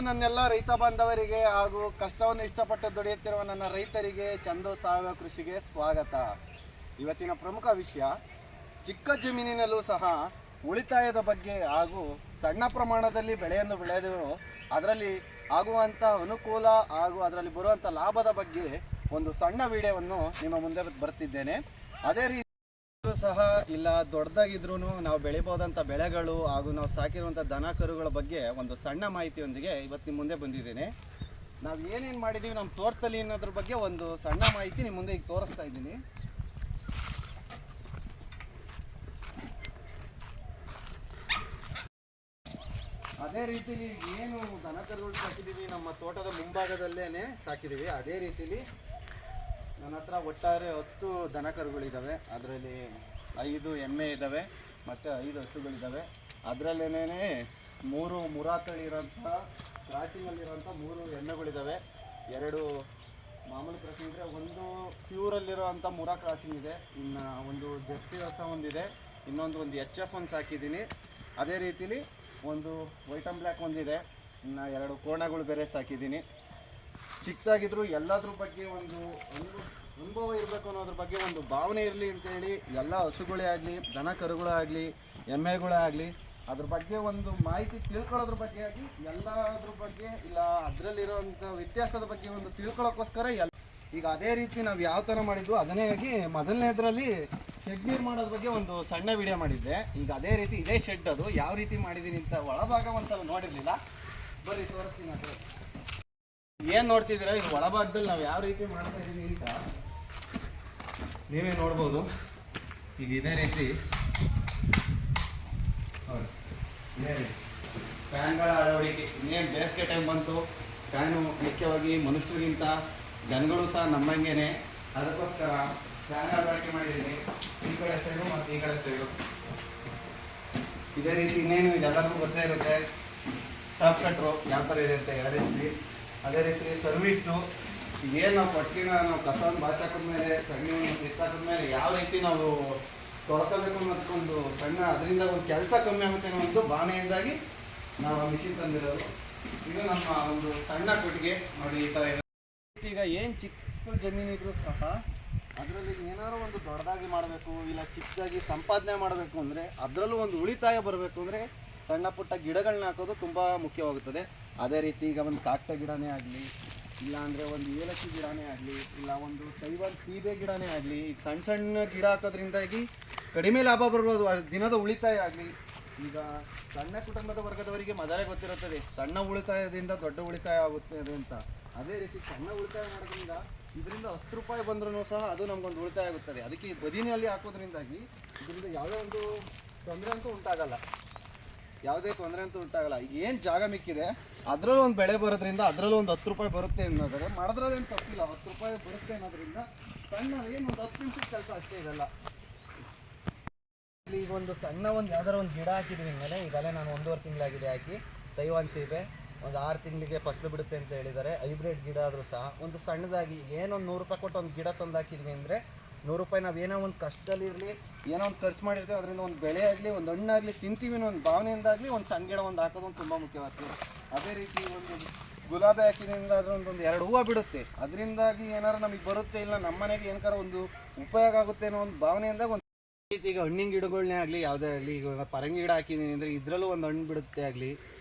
ನನ್ನೆಲ್ಲ ರೈತ ಬಾಂಧವರಿಗೆ ಹಾಗೂ ಕಷ್ಟವನ್ನು ಇಷ್ಟಪಟ್ಟು ದುಡಿಯುತ್ತಿರುವ ನನ್ನ ರೈತರಿಗೆ ಚಂದು ಸಾವಯವ ಕೃಷಿಗೆ ಸ್ವಾಗತ. ಇವತ್ತಿನ ಪ್ರಮುಖ ವಿಷಯ, ಚಿಕ್ಕ ಜಮೀನಿನಲ್ಲೂ ಸಹ ಉಳಿತಾಯದ ಬಗ್ಗೆ ಹಾಗೂ ಸಣ್ಣ ಪ್ರಮಾಣದಲ್ಲಿ ಬೆಳೆಯನ್ನು ಬೆಳೆದು ಅದರಲ್ಲಿ ಆಗುವಂಥ ಅನುಕೂಲ ಹಾಗೂ ಅದರಲ್ಲಿ ಬರುವಂಥ ಲಾಭದ ಬಗ್ಗೆ ಒಂದು ಸಣ್ಣ ವಿಡಿಯೋವನ್ನು ನಿಮ್ಮ ಮುಂದೆ ಬರ್ತಿದ್ದೇನೆ. ಅದೇ ರೀತಿ ಸಹ ಇಲ್ಲ ದೊಡ್ಡದಾಗಿದ್ರೂ ನಾವು ಬೆಳಿಬೋದಂಥ ಬೆಳೆಗಳು ಹಾಗೂ ನಾವು ಸಾಕಿರುವಂಥ ದನ ಕರುಗಳ ಬಗ್ಗೆ ಒಂದು ಸಣ್ಣ ಮಾಹಿತಿಯೊಂದಿಗೆ ಇವತ್ತು ನಿಮ್ಮ ಮುಂದೆ ಬಂದಿದ್ದೇನೆ. ನಾವು ಏನೇನು ಮಾಡಿದ್ದೀವಿ ನಮ್ಮ ತೋಟದಲ್ಲಿ ಅನ್ನೋದ್ರ ಬಗ್ಗೆ ಒಂದು ಸಣ್ಣ ಮಾಹಿತಿ ನಿಮ್ಮ ಮುಂದೆ ಈಗ ತೋರಿಸ್ತಾ ಇದ್ದೀನಿ. ಅದೇ ರೀತಿಲಿ ಏನು ದನ ಕರುಗಳು ಸಾಕಿದ್ದೀವಿ ನಮ್ಮ ತೋಟದ ಮುಂಭಾಗದಲ್ಲೇ ಸಾಕಿದ್ದೀವಿ. ಅದೇ ರೀತಿಲಿ ನನ್ನ ಹತ್ರ ಒಟ್ಟಾರೆ 10 ದನ ಕರುಗಳಿದ್ದಾವೆ. ಅದರಲ್ಲಿ 5 ಎಮ್ಮೆ ಇದ್ದಾವೆ ಮತ್ತು 5 ಹಸುಗಳಿದ್ದಾವೆ. ಅದರಲ್ಲೇನೇ 3 ಮುರಾತಳಿರೋಂಥ ಕ್ರಾಸಿಂಗಲ್ಲಿರೋಂಥ 3 ಎಮ್ಮೆಗಳಿದ್ದಾವೆ. 2 ಮಾಮೂಲಿ ಕ್ರಾಸಿಂಗ್ ಇದ್ದರೆ, ಒಂದು ಪ್ಯೂರಲ್ಲಿರೋಂಥ ಮುರಾ ಕ್ರಾಸಿಂಗ್ ಇದೆ, ಇನ್ನು ಒಂದು ಜರ್ಸಿ ಹೊಸ ಒಂದಿದೆ, ಒಂದು HF ಒಂದು ಸಾಕಿದ್ದೀನಿ. ಅದೇ ರೀತಿಲಿ ಒಂದು ವೈಟ್ ಆ್ಯಂಡ್ ಬ್ಲ್ಯಾಕ್ ಒಂದಿದೆ, ಇನ್ನು 2 ಕೋಣಗಳು ಬೇರೆ ಸಾಕಿದ್ದೀನಿ. ಚಿಕ್ಕದಾಗಿದ್ರು ಎಲ್ಲದ್ರ ಬಗ್ಗೆ ಒಂದು ಅನುಭವ ಇರಬೇಕು ಅನ್ನೋದ್ರ ಬಗ್ಗೆ ಒಂದು ಭಾವನೆ ಇರಲಿ ಅಂತೇಳಿ ಎಲ್ಲ ಹಸುಗಳೇ ಆಗಲಿ ದನ ಕರುಗಳೇ ಆಗಲಿ ಎಮ್ಮೆಗಳೇ ಆಗಲಿ ಅದ್ರ ಬಗ್ಗೆ ಒಂದು ಮಾಹಿತಿ ತಿಳ್ಕೊಳ್ಳೋದ್ರ ಬಗ್ಗೆ ಆಗಲಿ ಎಲ್ಲದ್ರ ಬಗ್ಗೆ ಇಲ್ಲ ಅದರಲ್ಲಿರೋಂಥ ವ್ಯತ್ಯಾಸದ ಬಗ್ಗೆ ಒಂದು ತಿಳ್ಕೊಳ್ಳೋಕ್ಕೋಸ್ಕರ ಈಗ ಅದೇ ರೀತಿ ನಾವು ಯಾವ ಥರ ಮಾಡಿದ್ವು ಅದನ್ನೇ ಆಗಿ ಮೊದಲನೇದ್ರಲ್ಲಿ ಶೆಡ್ ನೀರು ಮಾಡೋದ್ರ ಬಗ್ಗೆ ಒಂದು ಸಣ್ಣ ವಿಡಿಯೋ ಮಾಡಿದ್ದೆ. ಈಗ ಅದೇ ರೀತಿ ಇದೇ ಶೆಡ್ ಅದು ಯಾವ ರೀತಿ ಮಾಡಿದ್ದೀನಿ ಅಂತ ಒಳಭಾಗ ಒಂದ್ಸಲ ನೋಡಿರಲಿಲ್ಲ, ಬರ್ರಿ ತೋರಿಸ್ತೀನಿ. ಅದು ಏನು ನೋಡ್ತಿದ್ದೀರಾ, ಇದು ಒಳಭಾಗದಲ್ಲಿ ನಾವು ಯಾವ ರೀತಿ ಮಾಡ್ತಾ ಇದ್ದೀವಿ ಅಂತ ನೀವೇ ನೋಡ್ಬೋದು. ಈಗ ಇದೇ ರೀತಿ ಇದೇ ರೀತಿ ಫ್ಯಾನ್ಗಳ ಅಳವಡಿಕೆ. ಇನ್ನೇನು ಬೇಸಿಗೆ ಟೈಮ್ ಬಂತು, ಫ್ಯಾನು ಮುಖ್ಯವಾಗಿ ಮನುಷ್ಯರಿಗಿಂತ ದನಗಳು ಸಹ ನಮ್ಮಂಗೆನೆ, ಅದಕ್ಕೋಸ್ಕರ ಫ್ಯಾನ್ ಅಳವಡಿಕೆ ಮಾಡಿದ್ದೀನಿ. ಈ ಕಡೆ ಸೈಡು ಮತ್ತು ಈ ಕಡೆ ಸೈಡು ಇದೇ ರೀತಿ. ಇನ್ನೇನು ಇದೆಲ್ಲರಿಗೂ ಗೊತ್ತೇ ಇರುತ್ತೆ, ಸಾಫ್ಟ್ ಕಟ್ರು ಯಾವ ಥರ ಇರುತ್ತೆ 2 ರೀತಿ. ಅದೇ ರೀತಿ ಸರ್ವೀಸು, ಏನು ನಾವು ಪಟ್ಟಿನ ನಾವು ಕಸವನ್ನು ಬಾಚಾಕಿದ್ಮೇಲೆ ಸಗಣಿಯನ್ನು ಕಿತ್ತಾಕಿದ್ಮೇಲೆ ಯಾವ ರೀತಿ ನಾವು ತೊಳ್ಕೋಬೇಕು ಅನ್ನೋದಕ್ಕೊಂದು ಸಣ್ಣ ಅದರಿಂದ ಒಂದು ಕೆಲಸ ಕಮ್ಮಿ ಆಗುತ್ತೆ ಅನ್ನೋ ಒಂದು ಭಾವನೆಯಿಂದಾಗಿ ನಾವು ಆ ಮಿಷಿನ್ ತಂದಿರೋದು. ಇದು ನಮ್ಮ ಒಂದು ಸಣ್ಣ ಕೊಟ್ಟಿಗೆ ನೋಡಿ ಈ ಥರ ಇದೆ. ಈಗ ಏನು ಚಿಕ್ಕ ಜಮೀನಿದ್ರು ಸಹ ಅದರಲ್ಲಿ ಏನಾದರೂ ಒಂದು ದೊಡ್ಡದಾಗಿ ಮಾಡಬೇಕು ಇಲ್ಲ ಚಿಕ್ಕದಾಗಿ ಸಂಪಾದನೆ ಮಾಡಬೇಕು ಅಂದರೆ ಅದರಲ್ಲೂ ಒಂದು ಉಳಿತಾಯ ಬರಬೇಕು ಅಂದರೆ ಸಣ್ಣ ಪುಟ್ಟ ಗಿಡಗಳನ್ನ ಹಾಕೋದು ತುಂಬ ಮುಖ್ಯವಾಗುತ್ತದೆ. ಅದೇ ರೀತಿ ಈಗ ಒಂದು ಕಾಕ್ಟ ಗಿಡನೇ ಆಗಲಿ, ಇಲ್ಲಾಂದರೆ ಒಂದು ಏಲಕ್ಕಿ ಗಿಡನೇ ಆಗಲಿ, ಇಲ್ಲ ಒಂದು ತೈವಾನ್ ಸೀಬೆ ಗಿಡನೇ ಆಗಲಿ, ಈಗ ಸಣ್ಣ ಸಣ್ಣ ಗಿಡ ಹಾಕೋದ್ರಿಂದಾಗಿ ಕಡಿಮೆ ಲಾಭ ಬರ್ಬೋದು, ದಿನದ ಉಳಿತಾಯ ಆಗಲಿ. ಈಗ ಸಣ್ಣ ಕುಟುಂಬದ ವರ್ಗದವರಿಗೆ ಮೊದಲೇ ಗೊತ್ತಿರುತ್ತದೆ ಸಣ್ಣ ಉಳಿತಾಯದಿಂದ ದೊಡ್ಡ ಉಳಿತಾಯ ಆಗುತ್ತದೆ ಅಂತ. ಅದೇ ರೀತಿ ಸಣ್ಣ ಉಳಿತಾಯ ಮಾಡೋದ್ರಿಂದ ಇದರಿಂದ 10 ರೂಪಾಯಿ ಬಂದ್ರೂ ಸಹ ಅದು ನಮಗೊಂದು ಉಳಿತಾಯ ಆಗುತ್ತದೆ. ಅದಕ್ಕೆ ಈ ಬದಿನಲ್ಲಿ ಹಾಕೋದ್ರಿಂದಾಗಿ ಇದರಿಂದ ಯಾವುದೇ ಒಂದು ತೊಂದರೆ ಅಂತೂ ಉಂಟಾಗಲ್ಲ, ಯಾವುದೇ ತೊಂದರೆ ಅಂತೂ ಉಂಟಾಗಲ್ಲ. ಈಗ ಏನು ಜಾಗ ಮಿಕ್ಕಿದೆ ಅದರಲ್ಲೂ ಒಂದು ಬೆಳೆ ಬರೋದ್ರಿಂದ ಅದರಲ್ಲೂ ಒಂದು 10 ರೂಪಾಯಿ ಬರುತ್ತೆ ಅನ್ನೋದಾದ್ರೆ ಮಾಡೋದ್ರಲ್ಲೇನು ತಪ್ಪಿಲ್ಲ. 10 ರೂಪಾಯಿ ಬರುತ್ತೆ ಅನ್ನೋದ್ರಿಂದ ಸಣ್ಣ ಏನು ಒಂದು 10 ನಿಮಿಷದ ಕೆಲಸ ಅಷ್ಟೇ ಇದೆಲ್ಲ. ಈಗ ಒಂದು ಸಣ್ಣ ಒಂದು ಯಾವ್ದಾರು ಒಂದು ಗಿಡ ಹಾಕಿದ್ವಿ ಮೇಲೆ, ಈಗಲೇ ನಾನು 1.5 ತಿಂಗಳಾಗಿದೆ ಹಾಕಿ. ತೈವಾನ್ ಸೀಬೆ ಒಂದು 6 ತಿಂಗಳಿಗೆ ಫಸಲು ಬಿಡುತ್ತೆ ಅಂತ ಹೇಳಿದ್ದಾರೆ. ಹೈಬ್ರಿಡ್ ಗಿಡ ಆದರೂ ಸಹ ಒಂದು ಸಣ್ಣದಾಗಿ ಏನೊಂದು 100 ರೂಪಾಯಿ ಕೊಟ್ಟು ಒಂದು ಗಿಡ ತಂದು ಹಾಕಿದ್ವಿ ಅಂದರೆ 100 ರೂಪಾಯಿ ನಾವು ಏನೋ ಒಂದು ಕಷ್ಟದಲ್ಲಿರಲಿ ಏನೋ ಒಂದು ಖರ್ಚು ಮಾಡಿರ್ತೀವಿ, ಅದರಿಂದ ಒಂದು ಬೆಳೆ ಆಗಲಿ ಒಂದು ಹಣ್ಣಾಗಲಿ ತಿಂತೀವಿ ಅನ್ನೋ ಒಂದು ಭಾವನೆಯಿಂದಾಗಲಿ ಒಂದು ಸಣ್ಣ ಗಿಡ ಒಂದು ಹಾಕೋದು ಒಂದು ತುಂಬ ಮುಖ್ಯವಾಗ್ತದೆ. ಅದೇ ರೀತಿ ಒಂದು ಗುಲಾಬಿ ಹಾಕಿದ್ರಿಂದ ಅದರೊಂದು 2 ಹೂವು ಬಿಡುತ್ತೆ, ಅದರಿಂದಾಗಿ ಏನಾರು ನಮಗೆ ಬರುತ್ತೆ ಇಲ್ಲ ನಮ್ಮ ಮನೆಗೆ ಏನಾರ ಒಂದು ಉಪಯೋಗ ಆಗುತ್ತೆ ಅನ್ನೋ ಒಂದು ಭಾವನೆಯಿಂದಾಗ ಒಂದು ರೀತಿ. ಈಗ ಹಣ್ಣಿನ ಗಿಡಗಳನ್ನೇ ಆಗಲಿ ಯಾವುದೇ ಆಗಲಿ, ಈಗ ಪರಂಗಿ ಗಿಡ ಹಾಕಿದ್ದೀನಿ ಅಂದರೆ ಇದರಲ್ಲೂ ಒಂದು ಹಣ್ಣು ಬಿಡುತ್ತೆ ಆಗಲಿ,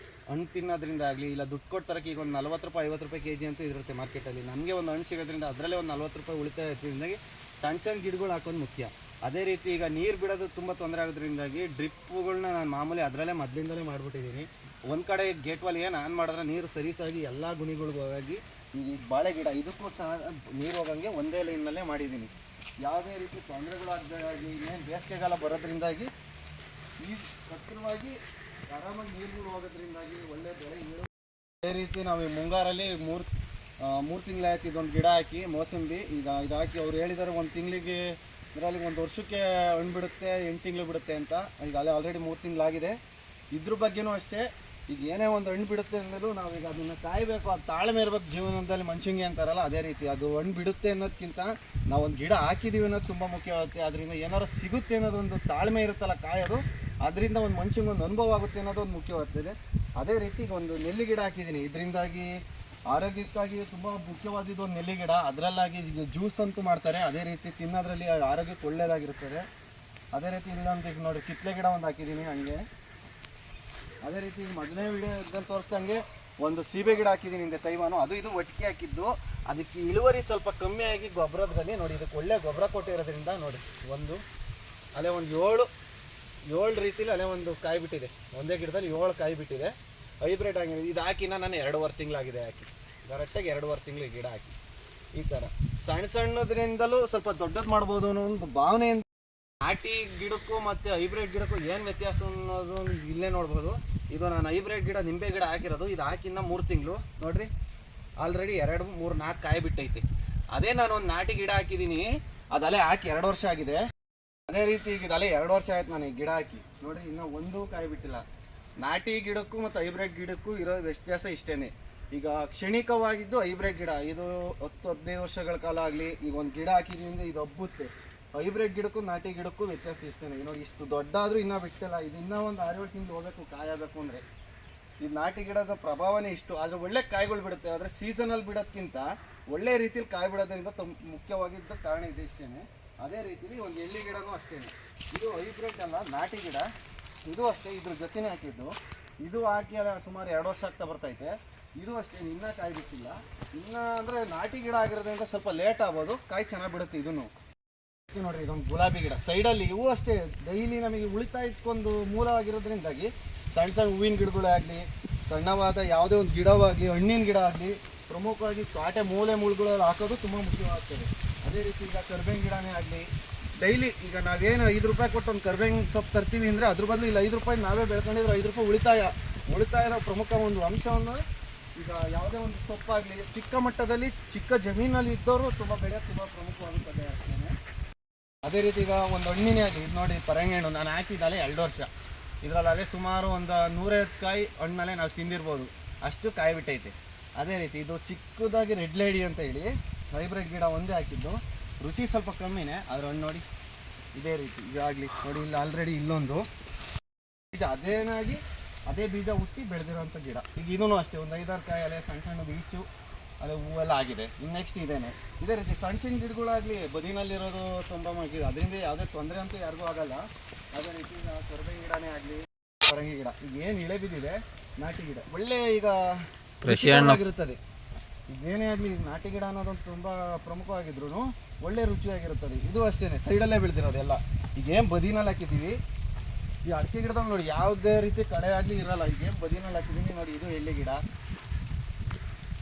ಹಣ್ಣು ತಿನ್ನೋದ್ರಿಂದ ಆಗಲಿ ಇಲ್ಲ ದುಡ್ಡು ಕೊಡ್ತಾರಕ್ಕೆ ಈಗ ಒಂದು 40 ರೂಪಾಯಿ 50 ರೂಪಾಯಿ kg ಅಂತೂ ಇರುತ್ತೆ ಮಾರ್ಕೆಟಲ್ಲಿ. ನಮಗೆ ಒಂದು ಹಣ್ಣು ಸಿಗೋದ್ರಿಂದ ಅದರಲ್ಲೇ ಒಂದು 40 ರೂಪಾಯಿ ಉಳಿತಾಯ ಇರೋದ್ರಿಂದಾಗಿ ಸಣ್ಣ ಗಿಡಗಳು ಹಾಕೋದು ಮುಖ್ಯ. ಅದೇ ರೀತಿ ಈಗ ನೀರು ಬಿಡೋದು ತುಂಬ ತೊಂದರೆ ಆಗೋದ್ರಿಂದಾಗಿ ಡ್ರಿಪ್ಪುಗಳನ್ನ ನಾನು ಮಾಮೂಲಿ ಅದರಲ್ಲೇ ಮೊದಲಿಂದಲೇ ಮಾಡಿಬಿಟ್ಟಿದ್ದೀನಿ. ಒಂದು ಕಡೆ ಗೇಟ್ ವಾಲ್ ಏನು ಆನ್ ಮಾಡಿದ್ರೆ ನೀರು ಸರಿಸಾಗಿ ಎಲ್ಲ ಗುಣಿಗಳಿಗೂ ಹೋಗಿ ಈ ಬಾಳೆ ಗಿಡ ಇದಕ್ಕೂ ಸಹ ನೀರು ಹೋಗಂಗೆ ಒಂದೇ ಲೈನ್ನಲ್ಲೇ ಮಾಡಿದ್ದೀನಿ. ಯಾವುದೇ ರೀತಿ ತೊಂದರೆಗಳಾಗದಾಗಿ ಇನ್ನೇನು ಬೇಸಿಗೆಗಾಲ ಬರೋದ್ರಿಂದಾಗಿ ಈ ಹತ್ತಿರವಾಗಿ ಆರಾಮಾಗಿ ನೀರುಗಳು ಹೋಗೋದ್ರಿಂದಾಗಿ ಒಳ್ಳೆ ಬೆಳೆ ನೀರು. ಅದೇ ರೀತಿ ನಾವು ಈ ಮುಂಗಾರಲ್ಲಿ 3 ತಿಂಗಳಾಯ್ತು ಇದೊಂದು ಗಿಡ ಹಾಕಿ ಮೋಸಂಬಿ. ಈಗ ಇದು ಹಾಕಿ ಅವ್ರು ಹೇಳಿದ್ದಾರೆ 1 ತಿಂಗಳಿಗೆ ಇದರಲ್ಲಿ 1 ವರ್ಷಕ್ಕೆ ಹಣ್ಣು ಬಿಡುತ್ತೆ, 8 ತಿಂಗಳು ಬಿಡುತ್ತೆ ಅಂತ. ಈಗ ಅಲ್ಲೇ ಆಲ್ರೆಡಿ 3 ತಿಂಗಳಾಗಿದೆ. ಇದ್ರ ಬಗ್ಗೆನೂ ಅಷ್ಟೇ, ಈಗ ಏನೇ ಒಂದು ಹಣ್ಣು ಬಿಡುತ್ತೆ ಅಂದರೂ ನಾವೀಗ ಅದನ್ನು ಕಾಯಬೇಕು, ಅದು ತಾಳ್ಮೆ ಇರಬೇಕು. ಜೀವನದಲ್ಲಿ ಮನುಷ್ಯಂಗೆ ಅಂತಾರಲ್ಲ ಅದೇ ರೀತಿ ಅದು ಹಣ್ಣು ಬಿಡುತ್ತೆ ಅನ್ನೋದಕ್ಕಿಂತ ನಾವು ಒಂದು ಗಿಡ ಹಾಕಿದ್ದೀವಿ ಅನ್ನೋದು ತುಂಬ ಮುಖ್ಯವಾಗುತ್ತೆ. ಅದರಿಂದ ಏನಾರು ಸಿಗುತ್ತೆ ಅನ್ನೋದೊಂದು ತಾಳ್ಮೆ ಇರುತ್ತಲ್ಲ ಕಾಯೋದು, ಅದರಿಂದ ಒಂದು ಮನುಷ್ಯಂಗೆ ಒಂದು ಅನುಭವ ಆಗುತ್ತೆ ಅನ್ನೋದು ಒಂದು ಮುಖ್ಯವಾಗ್ತದೆ. ಅದೇ ರೀತಿ ಈಗ ಒಂದು ನೆಲ್ಲಿ ಗಿಡ ಹಾಕಿದ್ದೀನಿ. ಇದರಿಂದಾಗಿ ಆರೋಗ್ಯಕ್ಕಾಗಿ ತುಂಬ ಮುಖ್ಯವಾದಿದ್ದು ಒಂದು ನೆಲ್ಲಿ ಗಿಡ. ಅದರಲ್ಲಾಗಿ ಜ್ಯೂಸ್ ಅಂತೂ ಮಾಡ್ತಾರೆ, ಅದೇ ರೀತಿ ತಿನ್ನೋದ್ರಲ್ಲಿ ಆರೋಗ್ಯಕ್ಕೆ ಒಳ್ಳೆಯದಾಗಿರುತ್ತದೆ. ಅದೇ ರೀತಿ ಇನ್ನೊಂದು ಈಗ ನೋಡಿ ಕಿತ್ತಳೆ ಗಿಡ ಒಂದು ಹಾಕಿದ್ದೀನಿ ಹಂಗೆ. ಅದೇ ರೀತಿ ಮೊದಲನೇ ವಿಡಿಯೋದಲ್ಲಿ ತೋರಿಸ್ದಂಗೆ ಒಂದು ಸೀಬೆ ಗಿಡ ಹಾಕಿದ್ದೀನಿ ಹಿಂದೆ ತೈವಾನು. ಅದು ಇದು ಒಟ್ಟಿಗೆ ಹಾಕಿದ್ದು. ಅದಕ್ಕೆ ಇಳುವರಿ ಸ್ವಲ್ಪ ಕಮ್ಮಿಯಾಗಿ ಗೊಬ್ಬರದಲ್ಲಿ ನೋಡಿ ಇದಕ್ಕೆ ಒಳ್ಳೆ ಗೊಬ್ಬರ ಕೊಟ್ಟಿರೋದ್ರಿಂದ ನೋಡಿ ಅಲ್ಲೇ ಒಂದು ಏಳು ರೀತಿಲಿ ಅಲ್ಲೇ ಒಂದು ಕಾಯಿ ಬಿಟ್ಟಿದೆ. ಒಂದೇ ಗಿಡದಲ್ಲಿ 7 ಕಾಯಿ ಬಿಟ್ಟಿದೆ. ಹೈಬ್ರಿಡ್ ಆಗಿದೆ. ಇದು ಹಾಕಿನ ನಾನು 2.5 ತಿಂಗಳಾಗಿದೆ ಹಾಕಿ, ಕರೆಕ್ಟಾಗಿ 2.5 ತಿಂಗಳು ಗಿಡ ಹಾಕಿ. ಈ ಥರ ಸಣ್ಣದ್ರಿಂದಲೂ ಸ್ವಲ್ಪ ದೊಡ್ಡದು ಮಾಡ್ಬೋದು ಅನ್ನೋ ಒಂದು ಭಾವನೆಯಿಂದ. ನಾಟಿ ಗಿಡಕ್ಕೂ ಮತ್ತು ಹೈಬ್ರಿಡ್ ಗಿಡಕ್ಕೂ ಏನು ವ್ಯತ್ಯಾಸ ಅನ್ನೋದು ಇಲ್ಲೇ ನೋಡ್ಬೋದು. ಇದು ನಾನು ಹೈಬ್ರಿಡ್ ಗಿಡ ನಿಂಬೆ ಗಿಡ ಹಾಕಿರೋದು. ಇದು ಹಾಕಿನ 3 ತಿಂಗಳು ನೋಡ್ರಿ, ಆಲ್ರೆಡಿ 2, 3, 4 ಕಾಯಿ ಬಿಟ್ಟೈತೆ. ಅದೇ ನಾನು ಒಂದು ನಾಟಿ ಗಿಡ ಹಾಕಿದ್ದೀನಿ, ಅದಲ್ಲೇ ಹಾಕಿ 2 ವರ್ಷ ಆಗಿದೆ. ಅದೇ ರೀತಿ ಈಗ ಇದಲ್ಲೇ 2 ವರ್ಷ ಆಯ್ತು ನಾನು ಈ ಗಿಡ ಹಾಕಿ. ನೋಡ್ರಿ ಇನ್ನೂ ಒಂದು ಕಾಯಿ ಬಿಟ್ಟಿಲ್ಲ. ನಾಟಿ ಗಿಡಕ್ಕೂ ಮತ್ತು ಹೈಬ್ರಿಡ್ ಗಿಡಕ್ಕೂ ಇರೋ ವ್ಯತ್ಯಾಸ ಇಷ್ಟೇ. ಈಗ ಕ್ಷಣಿಕವಾಗಿದ್ದು ಹೈಬ್ರಿಡ್ ಗಿಡ ಇದು 10-15 ವರ್ಷಗಳ ಕಾಲ ಆಗಲಿ. ಈಗ ಒಂದು ಗಿಡ ಹಾಕಿದ್ರಿಂದ ಇದು ಹಬ್ಬುತ್ತೆ. ಹೈಬ್ರಿಡ್ ಗಿಡಕ್ಕೂ ನಾಟಿ ಗಿಡಕ್ಕೂ ವ್ಯತ್ಯಾಸ ಇಷ್ಟೇ. ನೋಡಿ ಇಷ್ಟು ದೊಡ್ಡಾದರೂ ಇನ್ನೂ ಬಿಟ್ಟಿಲ್ಲ. ಇದು ಇನ್ನೂ ಒಂದು 6-7 ತಿಂಗಳು ಹೋಗಬೇಕು ಕಾಯಬೇಕು ಅಂದರೆ. ಇದು ನಾಟಿ ಗಿಡದ ಪ್ರಭಾವನೇ ಇಷ್ಟು. ಆದರೆ ಒಳ್ಳೆ ಕಾಯಿಗಳು ಬಿಡುತ್ತೆ. ಆದರೆ ಸೀಸನಲ್ಲಿ ಬಿಡೋದಕ್ಕಿಂತ ಒಳ್ಳೆ ರೀತಿಯಲ್ಲಿ ಕಾಯಿ ಬಿಡೋದ್ರಿಂದ ಮುಖ್ಯವಾಗಿದ್ದ ಕಾರಣ ಇದೆ ಇಷ್ಟೇ. ಅದೇ ರೀತಿಲಿ ಒಂದು ಎಳ್ಳಿ ಗಿಡನೂ ಅಷ್ಟೇ. ಇದು ಹೈಬ್ರಿಡ್ ಅಲ್ಲ, ನಾಟಿ ಗಿಡ. ಇದು ಅಷ್ಟೇ, ಇದ್ರ ಜೊತೆನೇ ಹಾಕಿದ್ದು. ಇದು ಹಾಕಿ ಸುಮಾರು 2 ವರ್ಷ ಆಗ್ತಾ ಬರ್ತೈತೆ. ಇದು ಅಷ್ಟೇ, ಇನ್ನೂ ಕಾಯಿ ಬಿಟ್ಟಿಲ್ಲ. ಇನ್ನು ಅಂದರೆ ನಾಟಿ ಗಿಡ ಆಗಿರೋದ್ರಿಂದ ಸ್ವಲ್ಪ ಲೇಟ್ ಆಗ್ಬೋದು, ಕಾಯಿ ಚೆನ್ನಾಗಿ ಬಿಡುತ್ತೆ. ಇದನ್ನು ನೋಡಿರಿ, ಇದೊಂದು ಗುಲಾಬಿ ಗಿಡ ಸೈಡಲ್ಲಿ. ಇವು ಅಷ್ಟೇ ಡೈಲಿ ನಮಗೆ ಉಳಿತಾಯಕ್ಕೊಂದು ಮೂಲವಾಗಿರೋದ್ರಿಂದಾಗಿ ಸಣ್ಣ ಹೂವಿನ ಗಿಡಗಳಾಗಲಿ, ಸಣ್ಣವಾದ ಯಾವುದೇ ಒಂದು ಗಿಡವಾಗಲಿ, ಹಣ್ಣಿನ ಗಿಡ ಆಗಲಿ, ಪ್ರಮುಖವಾಗಿ ಕಾಟೆ ಮೂಲೆಗಳಲ್ಲಿ ಹಾಕೋದು ತುಂಬ ಮುಖ್ಯವಾಗ್ತದೆ. ಅದೇ ರೀತಿ ಈಗ ಕರ್ಬೇವಿನ ಗಿಡನೇ ಆಗಲಿ, ಡೈಲಿ ಈಗ ನಾವೇನು 5 ರೂಪಾಯಿ ಕೊಟ್ಟು ಒಂದು ಕರ್ಬೇವಿನ ಸೊಪ್ಪು ತರ್ತೀವಿ ಅಂದರೆ ಅದ್ರ ಬದಲು ಇಲ್ಲಿ 5 ರೂಪಾಯಿ ನಾವೇ ಬೆಳ್ಕೊಂಡಿದ್ರೆ 5 ರೂಪಾಯಿ ಉಳಿತಾಯದ ಪ್ರಮುಖ ಒಂದು ಅಂಶವನ್ನು. ಈಗ ಯಾವುದೇ ಒಂದು ಸೊಪ್ಪಾಗಲಿ ಚಿಕ್ಕ ಮಟ್ಟದಲ್ಲಿ ಚಿಕ್ಕ ಜಮೀನಲ್ಲಿ ಇದ್ದವರು ತುಂಬ ಬೆಳೆಯೋದು ತುಂಬ ಪ್ರಮುಖವಾಗುತ್ತದೆ ಅಷ್ಟೇ. ಅದೇ ರೀತಿ ಈಗ ಒಂದು ಹಣ್ಣಿನೇ ಆಗಲಿ, ಇದು ನೋಡಿ ಪರಂಗಿ ಹಣ್ಣು ನಾನು ಹಾಕಿದ್ದಾಲೆ 2 ವರ್ಷ. ಇದರಲ್ಲಿ ಅದೇ ಸುಮಾರು ಒಂದು 150 ಕಾಯಿ ಹಣ್ಣಲ್ಲೇ ನಾವು ತಿಂದಿರ್ಬೋದು, ಅಷ್ಟು ಕಾಯಿ ಬಿಟ್ಟೈತೆ. ಅದೇ ರೀತಿ ಇದು ಚಿಕ್ಕದಾಗಿ ರೆಡ್ ಲೇಡಿ ಅಂತ ಹೇಳಿ ಹೈಬ್ರಿಡ್ ಗಿಡ ಒಂದೇ ಹಾಕಿದ್ದು. ರುಚಿ ಸ್ವಲ್ಪ ಕಮ್ಮಿನೇ, ಅದ್ರ ಹಣ್ಣು ನೋಡಿ ಇದೇ ರೀತಿ ಈಗಾಗಲಿ ನೋಡಿ. ಇಲ್ಲಿ ಆಲ್ರೆಡಿ ಇಲ್ಲೊಂದು ಇದು ಅದೇ ಬೀಜ ಹುಟ್ಟಿ ಬೆಳೆದಿರೋಂಥ ಗಿಡ. ಈಗ ಇದೂ ಅಷ್ಟೇ ಒಂದು 5-6 ಕಾಯಿ ಅಲ್ಲೇ ಸಣ್ಣ ಬೀಚು ಅದೇ ಹೂವೆಲ್ಲ ಆಗಿದೆ. ಇನ್ನು ನೆಕ್ಸ್ಟ್ ಇದೇ ರೀತಿ ಸಣ್ಣ ಗಿಡಗಳಾಗಲಿ ಬದಿನಲ್ಲಿರೋದು ತುಂಬ ಮಾಡಿದೆ. ಅದರಿಂದ ಯಾವುದೇ ತೊಂದರೆ ಅಂತೂ ಯಾರಿಗೂ ಆಗಲ್ಲ. ಅದೇ ರೀತಿ ಕರ್ಬೇವಿನ ಗಿಡನೇ ಆಗಲಿ, ಪರಂಗಿ ಗಿಡ, ಈಗ ಏನು ಇಳೆ ಬಿದ್ದಿದೆ ನಾಟಿ ಗಿಡ ಒಳ್ಳೆ ಈಗ ರುಚಿಯಾಗಿರುತ್ತದೆ. ಈಗ ಏನೇ ಆಗಲಿ ನಾಟಿ ಗಿಡ ಅನ್ನೋದೊಂದು ತುಂಬ ಪ್ರಮುಖವಾಗಿದ್ರು ಒಳ್ಳೆ ರುಚಿಯಾಗಿರುತ್ತದೆ. ಇದು ಅಷ್ಟೇ ಸೈಡಲ್ಲೇ ಬೆಳೆದಿರೋದೆಲ್ಲ. ಈಗೇನು ಬದಿನಲ್ಲಿ ಹಾಕಿದ್ದೀವಿ, ಈ ಅಡಿಕೆ ಗಿಡದಾಗ ನೋಡಿ ಯಾವುದೇ ರೀತಿ ಕಡೆ ಆಗಲಿ ಇರಲ್ಲ. ಈಗೇನು ಬದಿನಲ್ಲಿ ಹಾಕಿದ್ದೀನಿ ನೋಡಿ, ಇದು ಎಳ್ಳಿ ಗಿಡ,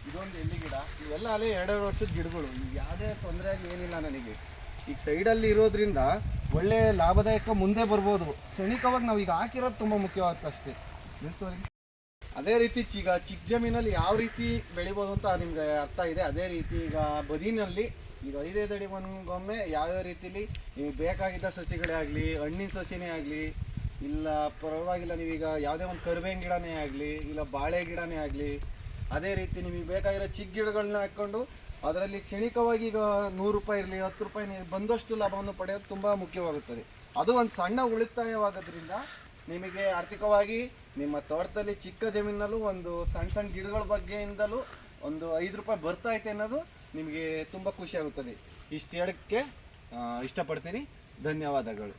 ಇದೊಂದು ಎಳ್ಳಿ ಗಿಡ. ಇವೆಲ್ಲ ಅಲ್ಲೇ 2 ವರ್ಷದ ಗಿಡಗಳು. ಈಗ ಯಾವುದೇ ತೊಂದರೆ ಆಗಿ ಏನಿಲ್ಲ ನನಗೆ. ಈಗ ಸೈಡಲ್ಲಿ ಇರೋದ್ರಿಂದ ಒಳ್ಳೆ ಲಾಭದಾಯಕ ಮುಂದೆ ಬರ್ಬೋದು. ಕ್ಷಣಿಕವಾಗಿ ನಾವು ಈಗ ಹಾಕಿರೋದು ತುಂಬ ಮುಖ್ಯವಾಗುತ್ತೆ ಅಷ್ಟೇ. ಅದೇ ರೀತಿ ಈಗ ಚಿಕ್ಕ ಜಮೀನಲ್ಲಿ ಯಾವ ರೀತಿ ಬೆಳಿಬೋದು ಅಂತ ನಿಮ್ಗೆ ಅರ್ಥ ಇದೆ. ಅದೇ ರೀತಿ ಈಗ ಬದಿನಲ್ಲಿ ಈಗ 5-5 ಅಡಿ ಒಂಗೊಮ್ಮೆ ಯಾವ್ಯಾವ ರೀತಿಲಿ ನಿಮಗೆ ಬೇಕಾಗಿದ್ದ ಸಸಿಗಳೇ ಆಗಲಿ, ಹಣ್ಣಿನ ಸಸಿನೇ ಆಗಲಿ, ಇಲ್ಲ ಪರವಾಗಿಲ್ಲ ನೀವೀಗ ಯಾವುದೇ ಒಂದು ಕರಿಬೇವಿನ ಗಿಡನೇ ಆಗಲಿ, ಇಲ್ಲ ಬಾಳೆ ಗಿಡನೇ ಆಗಲಿ, ಅದೇ ರೀತಿ ನಿಮಗೆ ಬೇಕಾಗಿರೋ ಚಿಕ್ಕ ಗಿಡಗಳನ್ನ ಹಾಕ್ಕೊಂಡು ಅದರಲ್ಲಿ ಕ್ಷಣಿಕವಾಗಿ ಈಗ 100 ರೂಪಾಯಿ ಇರಲಿ 10 ರೂಪಾಯಿ ಬಂದಷ್ಟು ಲಾಭವನ್ನು ಪಡೆಯೋದು ತುಂಬ ಮುಖ್ಯವಾಗುತ್ತದೆ. ಅದು ಒಂದು ಸಣ್ಣ ಉಳಿತಾಯವಾಗೋದ್ರಿಂದ ನಿಮಗೆ ಆರ್ಥಿಕವಾಗಿ ನಿಮ್ಮ ತೋಟದಲ್ಲಿ ಚಿಕ್ಕ ಜಮೀನಲ್ಲೂ ಒಂದು ಸಣ್ಣ ಗಿಡಗಳ ಬಗ್ಗೆಯಿಂದಲೂ ಒಂದು 5 ರೂಪಾಯಿ ಬರ್ತೈತೆ ಅನ್ನೋದು ನಿಮಗೆ ತುಂಬ ಖುಷಿಯಾಗುತ್ತದೆ. ಇಷ್ಟು ಹೇಳೋಕ್ಕೆ ಇಷ್ಟಪಡ್ತೀನಿ. ಧನ್ಯವಾದಗಳು.